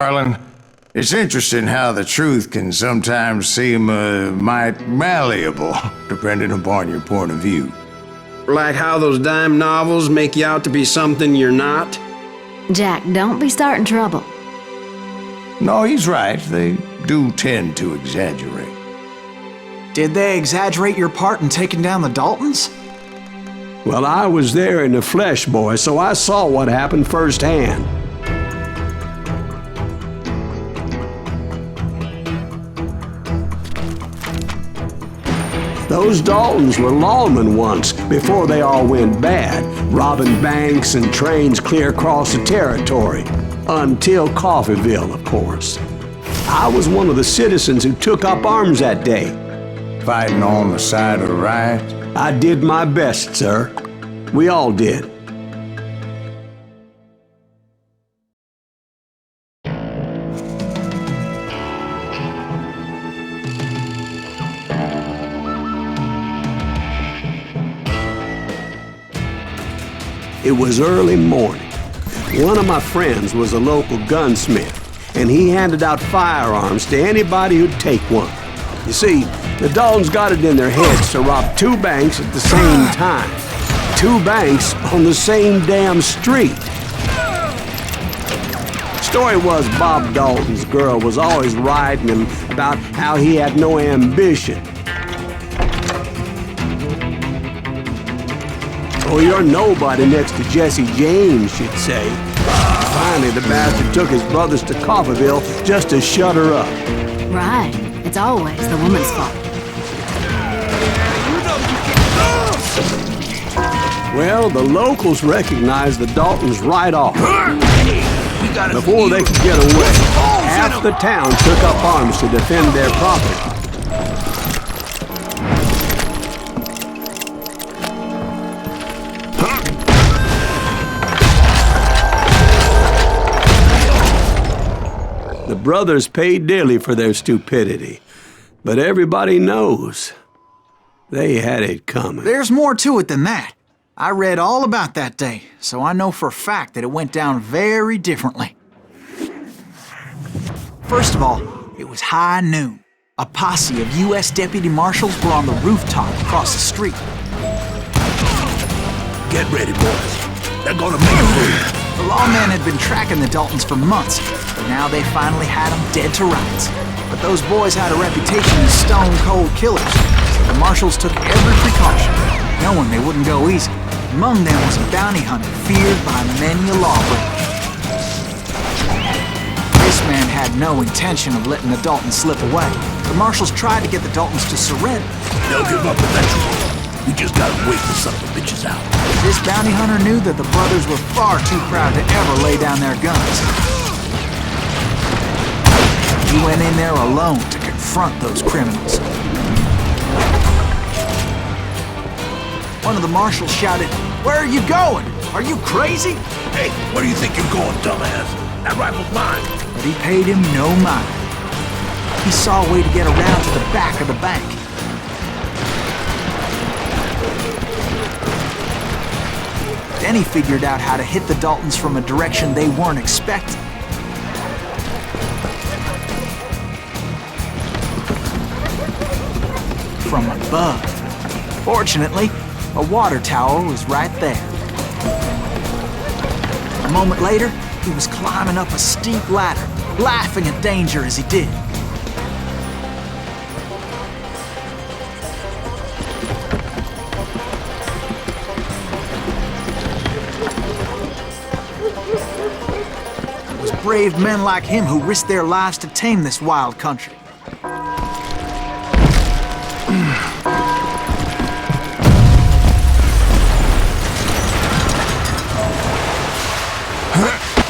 Darling, it's interesting how the truth can sometimes seem might malleable, depending upon your point of view. Like how those dime novels make you out to be something you're not? Jack, don't be starting trouble. No, he's right. They do tend to exaggerate. Did they exaggerate your part in taking down the Daltons? Well, I was there in the flesh, boy, so I saw what happened firsthand. Those Daltons were lawmen once, before they all went bad, robbing banks and trains clear across the territory. Until Coffeeville, of course. I was one of the citizens who took up arms that day. Fighting on the side of the right? I did my best, sir. We all did. It was early morning. One of my friends was a local gunsmith, and he handed out firearms to anybody who'd take one. You see, the Daltons got it in their heads to rob two banks at the same time. Two banks on the same damn street. Story was Bob Dalton's girl was always riding him about how he had no ambition. Oh, you're nobody next to Jesse James, she'd say. Finally, the bastard took his brothers to Coffeeville just to shut her up. Right. It's always the woman's fault. Well, the locals recognized the Daltons right off. Before they could get away, half the town took up arms to defend their property. The brothers paid dearly for their stupidity, but everybody knows they had it coming. There's more to it than that. I read all about that day, so I know for a fact that it went down very differently. First of all, it was high noon. A posse of U.S. deputy marshals were on the rooftop across the street. Get ready, boys. They're gonna make a move. The lawmen had been tracking the Daltons for months, but now they finally had them dead to rights. But those boys had a reputation as stone-cold killers, so the marshals took every precaution, knowing they wouldn't go easy. Among them was a bounty hunter feared by many a lawbreaker. This man had no intention of letting the Daltons slip away. The marshals tried to get the Daltons to surrender. They'll give up eventually. We just gotta wait to suck the bitches out. This bounty hunter knew that the brothers were far too proud to ever lay down their guns. He went in there alone to confront those criminals. One of the marshals shouted, "Where are you going? Are you crazy?" Hey, where do you think you're going, dumbass? That rifle's mine. But he paid him no mind. He saw a way to get around to the back of the bank. Then he figured out how to hit the Daltons from a direction they weren't expecting. From above. Fortunately, a water tower was right there. A moment later, he was climbing up a steep ladder, laughing at danger as he did. It was brave men like him who risked their lives to tame this wild country.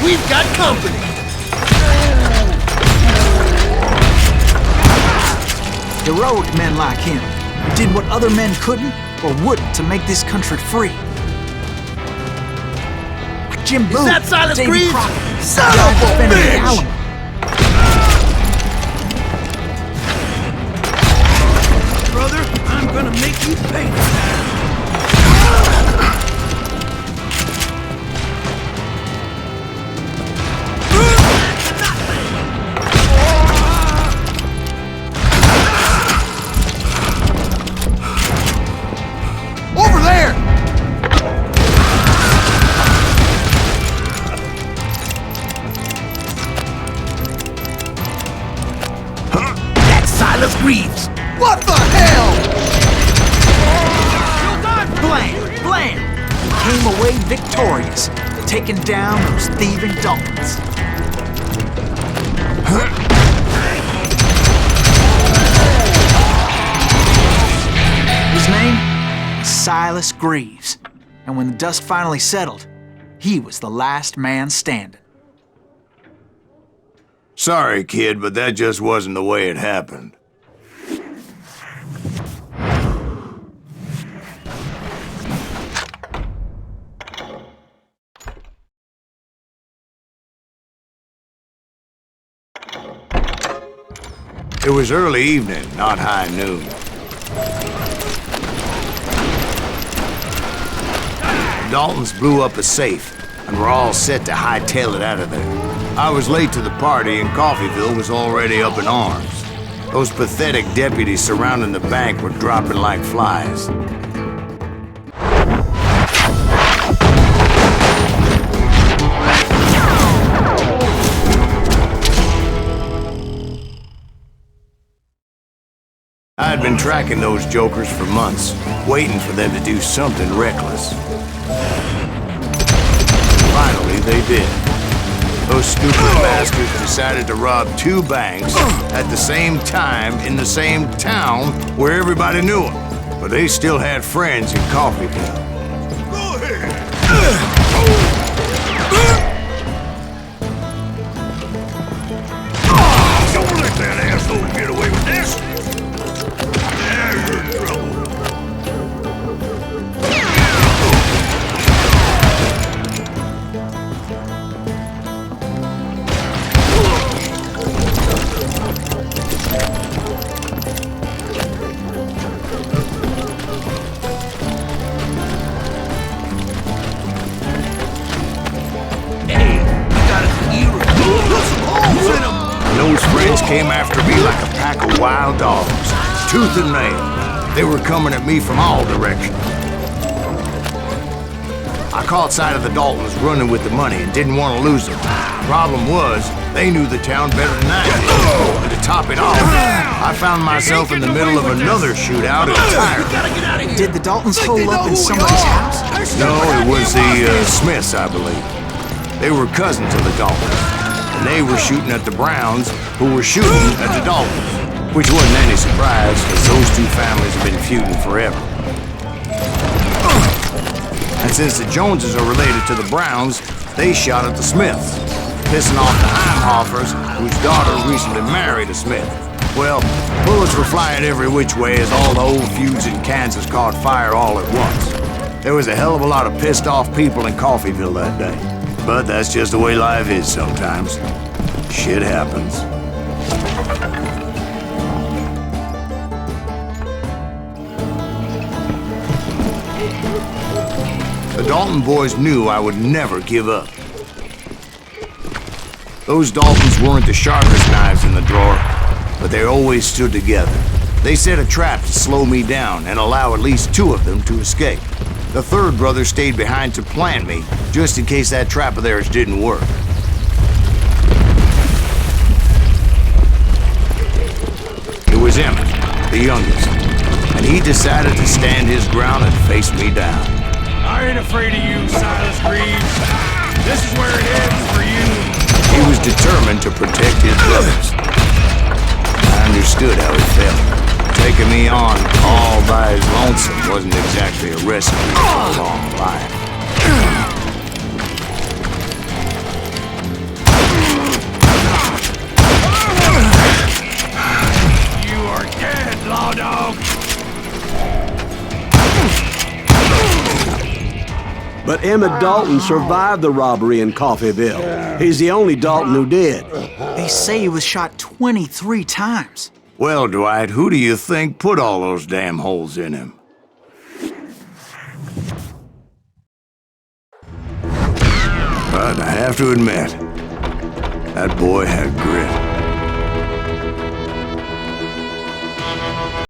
We've got company. Heroic men like him who did what other men couldn't or wouldn't to make this country free. Like Jim Boone, that Silas Davy Greaves? Crockett, Son John of a defended the bitch! Alamo. Brother, I'm gonna make you pay for that. Greaves! What the hell? Blam! Blam! He came away victorious, taking down those thieving Daltons. His name was Silas Greaves, and when the dust finally settled, he was the last man standing. Sorry, kid, but that just wasn't the way it happened. It was early evening, not high noon. The Daltons blew up a safe, and were all set to hightail it out of there. I was late to the party, and Coffeyville was already up in arms. Those pathetic deputies surrounding the bank were dropping like flies. I had been tracking those jokers for months, waiting for them to do something reckless. Finally, they did. Those stupid bastards decided to rob 2 banks at the same time in the same town where everybody knew them. But they still had friends in Coffeyville. Go ahead! Don't let that asshole get away with this! Now you're in trouble. Those friends came after me like a pack of wild dogs, tooth and nail. They were coming at me from all directions. I caught sight of the Daltons running with the money and didn't want to lose them. Problem was, they knew the town better than I did. And to top it off, I found myself in the middle of another shootout entirely. Did the Daltons hole up in somebody's house? No, it was the Smiths, I believe. They were cousins of the Daltons. And they were shooting at the Browns, who were shooting at the Daltons. Which wasn't any surprise, because those 2 families have been feuding forever. And since the Joneses are related to the Browns, they shot at the Smiths, pissing off the Heimhoffers, whose daughter recently married a Smith. Well, bullets were flying every which way as all the old feuds in Kansas caught fire all at once. There was a hell of a lot of pissed off people in Coffeyville that day. But that's just the way life is sometimes. Shit happens. The Dalton boys knew I would never give up. Those Daltons weren't the sharpest knives in the drawer, but they always stood together. They set a trap to slow me down and allow at least 2 of them to escape. The 3rd brother stayed behind to plant me, just in case that trap of theirs didn't work. It was Emmett, the youngest, and he decided to stand his ground and face me down. I ain't afraid of you, Silas Greaves. This is where it ends for you. He was determined to protect his brothers. I understood how he felt. Taking me on all by his lonesome wasn't exactly a recipe for a long life. You are dead, law dog. But Emmett Dalton survived the robbery in Coffeyville. He's the only Dalton who did. They say he was shot 23 times. Well, Dwight, who do you think put all those damn holes in him? But I have to admit, that boy had grit.